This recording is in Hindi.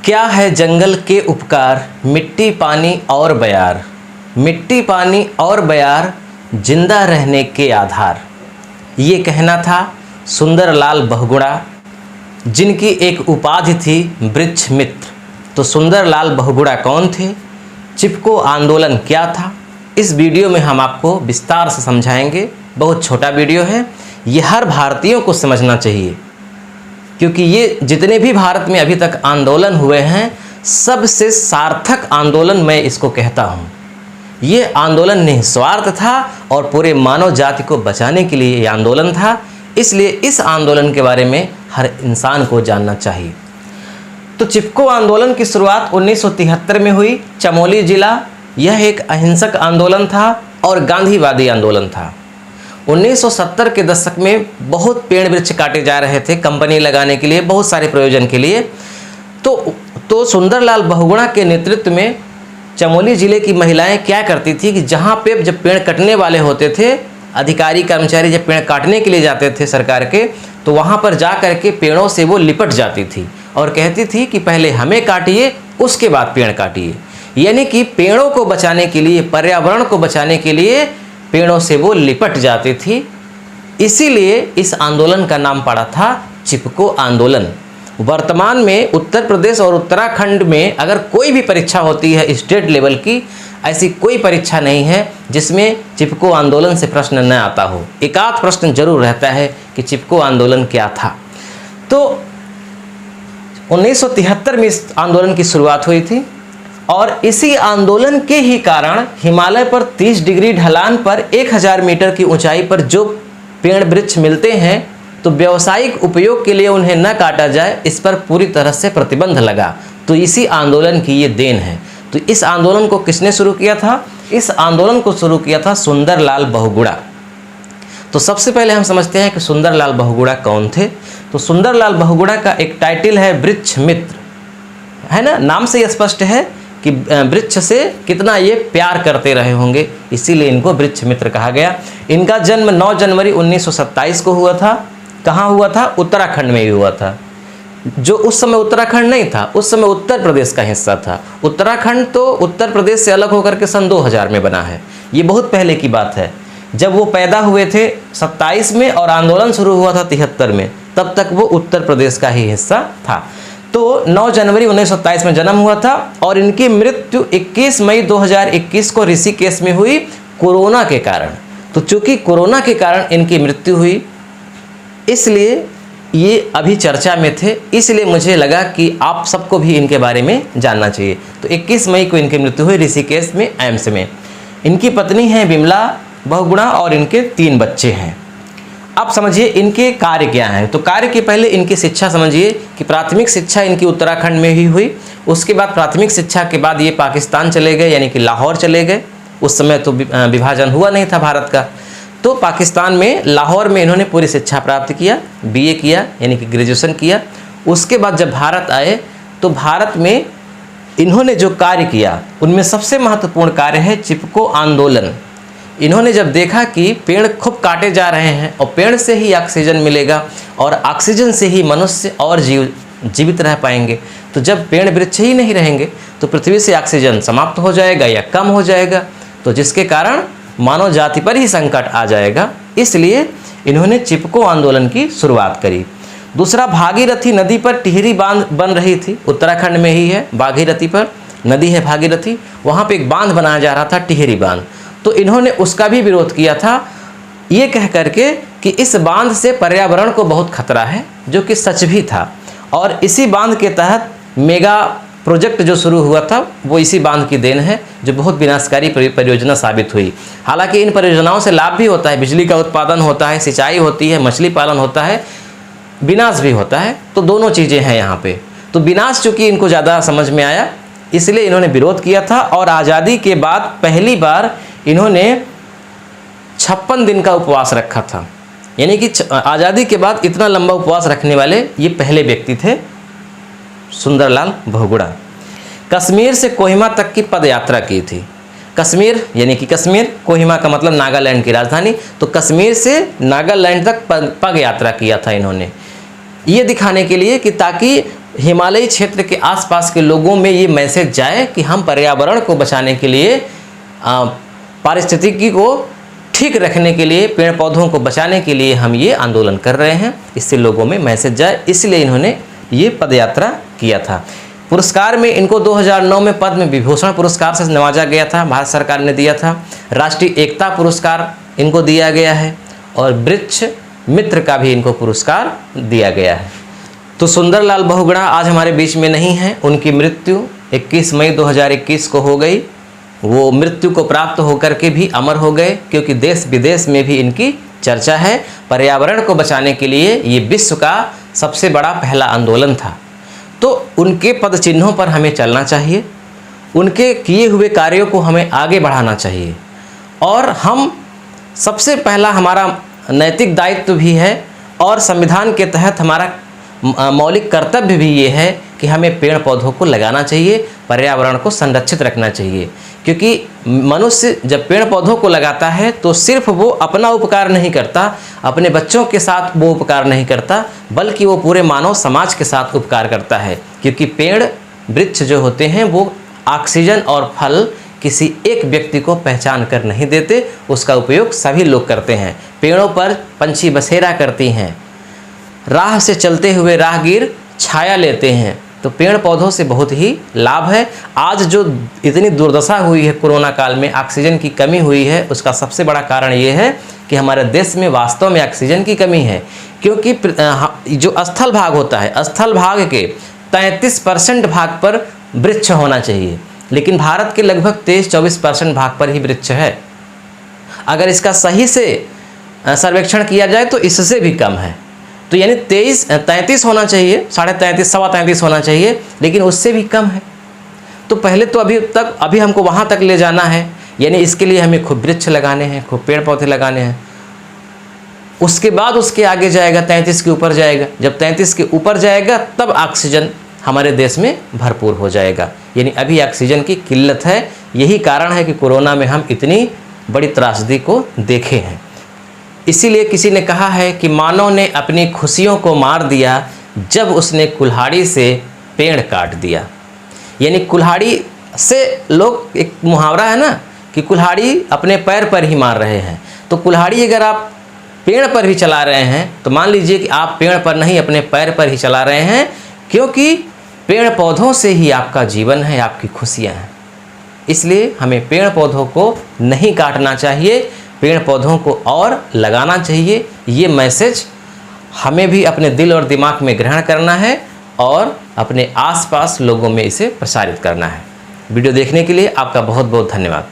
क्या है जंगल के उपकार, मिट्टी पानी और बयार, मिट्टी पानी और बयार जिंदा रहने के आधार। ये कहना था सुंदरलाल बहुगुणा, जिनकी एक उपाधि थी वृक्ष मित्र। तो सुंदरलाल बहुगुणा कौन थे, चिपको आंदोलन क्या था, इस वीडियो में हम आपको विस्तार से समझाएंगे। बहुत छोटा वीडियो है, ये हर भारतीयों को समझना चाहिए, क्योंकि ये जितने भी भारत में अभी तक आंदोलन हुए हैं, सबसे सार्थक आंदोलन मैं इसको कहता हूँ। ये आंदोलन निस्वार्थ था और पूरे मानव जाति को बचाने के लिए ये आंदोलन था, इसलिए इस आंदोलन के बारे में हर इंसान को जानना चाहिए। तो चिपको आंदोलन की शुरुआत 1973 में हुई। चमोली जिला, यह एक अहिंसक आंदोलन था और गांधीवादी आंदोलन था। 1970 के दशक में बहुत पेड़ वृक्ष काटे जा रहे थे कंपनी लगाने के लिए, बहुत सारे प्रयोजन के लिए। तो सुंदरलाल बहुगुणा के नेतृत्व में चमोली ज़िले की महिलाएं क्या करती थी कि जहां पे जब पेड़ कटने वाले होते थे, अधिकारी कर्मचारी जब पेड़ काटने के लिए जाते थे सरकार के, तो वहां पर जा कर के पेड़ों से वो लिपट जाती थी और कहती थी कि पहले हमें काटिए, उसके बाद पेड़ काटिए। यानी कि पेड़ों को बचाने के लिए, पर्यावरण को बचाने के लिए पेड़ों से वो लिपट जाती थी। इसीलिए इस आंदोलन का नाम पड़ा था चिपको आंदोलन। वर्तमान में उत्तर प्रदेश और उत्तराखंड में अगर कोई भी परीक्षा होती है स्टेट लेवल की, ऐसी कोई परीक्षा नहीं है जिसमें चिपको आंदोलन से प्रश्न न आता हो। एक आध प्रश्न जरूर रहता है कि चिपको आंदोलन क्या था। तो 1973 में इस आंदोलन की शुरुआत हुई थी और इसी आंदोलन के ही कारण हिमालय पर 30 डिग्री ढलान पर 1000 मीटर की ऊंचाई पर जो पेड़ वृक्ष मिलते हैं, तो व्यावसायिक उपयोग के लिए उन्हें न काटा जाए, इस पर पूरी तरह से प्रतिबंध लगा। तो इसी आंदोलन की ये देन है। तो इस आंदोलन को किसने शुरू किया था? इस आंदोलन को शुरू किया था सुंदरलाल बहुगुणा। तो सबसे पहले हम समझते हैं कि सुंदरलाल बहुगुणा कौन थे। तो सुंदरलाल बहुगुणा का एक टाइटल है वृक्ष मित्र, है ना। नाम से यह स्पष्ट है कि वृक्ष से कितना ये प्यार करते रहे होंगे, इसीलिए इनको वृक्ष मित्र कहा गया। इनका जन्म 9 जनवरी 1927 को हुआ था। कहाँ हुआ था? उत्तराखंड में ही हुआ था। जो उस समय उत्तराखंड नहीं था, उस समय उत्तर प्रदेश का हिस्सा था। उत्तराखंड तो उत्तर प्रदेश से अलग होकर के सन 2000 में बना है। ये बहुत पहले की बात है। जब वो पैदा हुए थे 27 में और आंदोलन शुरू हुआ था 73 में, तब तक वो उत्तर प्रदेश का ही हिस्सा था। तो 9 जनवरी 1927 में जन्म हुआ था और इनकी मृत्यु 21 मई 2021 को ऋषिकेश में हुई कोरोना के कारण। तो चूंकि कोरोना के कारण इनकी मृत्यु हुई, इसलिए ये अभी चर्चा में थे, इसलिए मुझे लगा कि आप सबको भी इनके बारे में जानना चाहिए। तो 21 मई को इनकी मृत्यु हुई ऋषिकेश में, एम्स में। इनकी पत्नी है विमला बहुगुणा और इनके 3 बच्चे हैं। अब समझिए इनके कार्य क्या हैं। तो कार्य के पहले इनकी शिक्षा समझिए कि प्राथमिक शिक्षा इनकी उत्तराखंड में ही हुई। उसके बाद प्राथमिक शिक्षा के बाद ये पाकिस्तान चले गए, यानी कि लाहौर चले गए। उस समय तो विभाजन हुआ नहीं था भारत का। तो पाकिस्तान में लाहौर में इन्होंने पूरी शिक्षा प्राप्त किया, BA किया, यानी कि ग्रेजुएशन किया। उसके बाद जब भारत आए तो भारत में इन्होंने जो कार्य किया, उनमें सबसे महत्वपूर्ण कार्य है चिपको आंदोलन। इन्होंने जब देखा कि पेड़ खूब काटे जा रहे हैं और पेड़ से ही ऑक्सीजन मिलेगा और ऑक्सीजन से ही मनुष्य और जीवित रह पाएंगे, तो जब पेड़ वृक्ष ही नहीं रहेंगे तो पृथ्वी से ऑक्सीजन समाप्त हो जाएगा या कम हो जाएगा, तो जिसके कारण मानव जाति पर ही संकट आ जाएगा। इसलिए इन्होंने चिपको आंदोलन की शुरुआत करी। दूसरा, भागीरथी नदी पर टिहरी बांध बन रही थी, उत्तराखंड में ही है। भागीरथी पर नदी है भागीरथी, वहाँ पे एक बांध बनाया जा रहा था, टिहरी बांध। तो इन्होंने उसका भी विरोध किया था, ये कह करके कि इस बांध से पर्यावरण को बहुत खतरा है, जो कि सच भी था। और इसी बांध के तहत मेगा प्रोजेक्ट जो शुरू हुआ था, वो इसी बांध की देन है, जो बहुत विनाशकारी परियोजना साबित हुई। हालांकि इन परियोजनाओं से लाभ भी होता है, बिजली का उत्पादन होता है, सिंचाई होती है, मछली पालन होता है, विनाश भी होता है। तो दोनों चीज़ें हैं यहाँ पे। तो विनाश चूँकि इनको ज़्यादा समझ में आया, इसलिए इन्होंने विरोध किया था। और आज़ादी के बाद पहली बार इन्होंने 56 दिन का उपवास रखा था, यानी कि आज़ादी के बाद इतना लंबा उपवास रखने वाले ये पहले व्यक्ति थे, सुंदरलाल बहुगुणा। कश्मीर से कोहिमा तक की पद यात्रा की थी। कश्मीर यानी कि कश्मीर, कोहिमा का मतलब नागालैंड की राजधानी। तो कश्मीर से नागालैंड तक पग यात्रा किया था इन्होंने, ये दिखाने के लिए कि ताकि हिमालयी क्षेत्र के आसपास के लोगों में ये मैसेज जाए कि हम पर्यावरण को बचाने के लिए, पारिस्थितिकी को ठीक रखने के लिए, पेड़ पौधों को बचाने के लिए हम ये आंदोलन कर रहे हैं, इससे लोगों में मैसेज जाए, इसलिए इन्होंने ये पदयात्रा किया था। पुरस्कार में इनको 2009 में पद्म विभूषण पुरस्कार से नवाजा गया था, भारत सरकार ने दिया था। राष्ट्रीय एकता पुरस्कार इनको दिया गया है और वृक्ष मित्र का भी इनको पुरस्कार दिया गया है। तो सुंदरलाल बहुगुणा आज हमारे बीच में नहीं है। उनकी मृत्यु 21 मई 2021 को हो गई। वो मृत्यु को प्राप्त होकर के भी अमर हो गए, क्योंकि देश विदेश में भी इनकी चर्चा है। पर्यावरण को बचाने के लिए ये विश्व का सबसे बड़ा पहला आंदोलन था। तो उनके पद चिन्हों पर हमें चलना चाहिए, उनके किए हुए कार्यों को हमें आगे बढ़ाना चाहिए। और हम सबसे पहला हमारा नैतिक दायित्व भी है और संविधान के तहत हमारा मौलिक कर्तव्य भी ये है कि हमें पेड़ पौधों को लगाना चाहिए, पर्यावरण को संरक्षित रखना चाहिए। क्योंकि मनुष्य जब पेड़ पौधों को लगाता है तो सिर्फ वो अपना उपकार नहीं करता, अपने बच्चों के साथ वो उपकार नहीं करता, बल्कि वो पूरे मानव समाज के साथ उपकार करता है। क्योंकि पेड़ वृक्ष जो होते हैं वो ऑक्सीजन और फल किसी एक व्यक्ति को पहचान कर नहीं देते, उसका उपयोग सभी लोग करते हैं। पेड़ों पर पंछी बसेरा करती हैं, राह से चलते हुए राहगीर छाया लेते हैं। तो पेड़ पौधों से बहुत ही लाभ है। आज जो इतनी दुर्दशा हुई है कोरोना काल में, ऑक्सीजन की कमी हुई है, उसका सबसे बड़ा कारण ये है कि हमारे देश में वास्तव में ऑक्सीजन की कमी है। क्योंकि जो स्थल भाग होता है, स्थल भाग के 33% भाग पर वृक्ष होना चाहिए, लेकिन भारत के लगभग 23-24% भाग पर ही वृक्ष है। अगर इसका सही से सर्वेक्षण किया जाए तो इससे भी कम है। तो यानी 33 होना चाहिए, 33.5 सवा 33 होना चाहिए, लेकिन उससे भी कम है। तो पहले तो अभी हमको वहाँ तक ले जाना है, यानी इसके लिए हमें खूब वृक्ष लगाने हैं, खूब पेड़ पौधे लगाने हैं। उसके बाद उसके आगे जाएगा, 33 के ऊपर जाएगा। जब 33 के ऊपर जाएगा तब ऑक्सीजन हमारे देश में भरपूर हो जाएगा। यानी अभी ऑक्सीजन की किल्लत है। यही कारण है कि कोरोना में हम इतनी बड़ी त्रासदी को देखे हैं। इसीलिए किसी ने कहा है कि मानव ने अपनी खुशियों को मार दिया जब उसने कुल्हाड़ी से पेड़ काट दिया। यानी कुल्हाड़ी से, लोग एक मुहावरा है ना कि कुल्हाड़ी अपने पैर पर ही मार रहे हैं। तो कुल्हाड़ी अगर आप पेड़ पर भी चला रहे हैं तो मान लीजिए कि आप पेड़ पर नहीं, अपने पैर पर ही चला रहे हैं, क्योंकि पेड़ पौधों से ही आपका जीवन है, आपकी खुशियाँ हैं। इसलिए हमें पेड़ पौधों को नहीं काटना चाहिए, पेड़ पौधों को और लगाना चाहिए। ये मैसेज हमें भी अपने दिल और दिमाग में ग्रहण करना है और अपने आसपास लोगों में इसे प्रसारित करना है। वीडियो देखने के लिए आपका बहुत बहुत धन्यवाद।